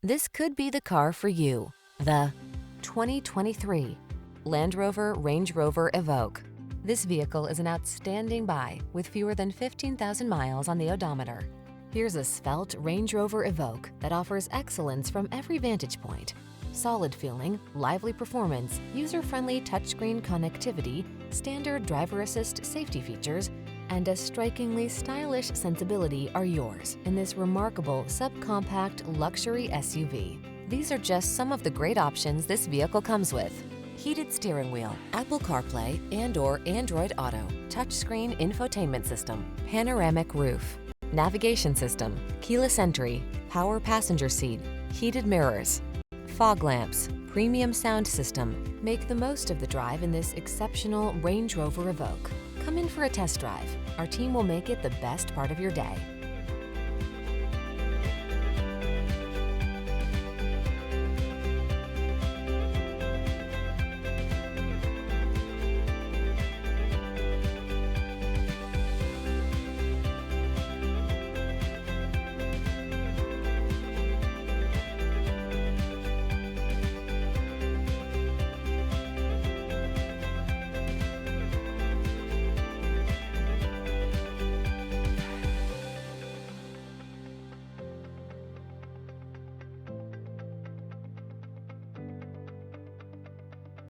This could be the car for you. The 2023 Land Rover Range Rover Evoque. This vehicle is an outstanding buy with fewer than 15,000 miles on the odometer. Here's a svelte Range Rover Evoque that offers excellence from every vantage point. Solid feeling, lively performance, user-friendly touchscreen connectivity, standard driver assist safety features, and a strikingly stylish sensibility are yours in this remarkable subcompact luxury SUV. These are just some of the great options this vehicle comes with: heated steering wheel, Apple CarPlay and/or Android Auto, touchscreen infotainment system, panoramic roof, navigation system, keyless entry, power passenger seat, heated mirrors, fog lamps, premium sound system. Make the most of the drive in this exceptional Range Rover Evoque. Come in for a test drive. Our team will make it the best part of your day.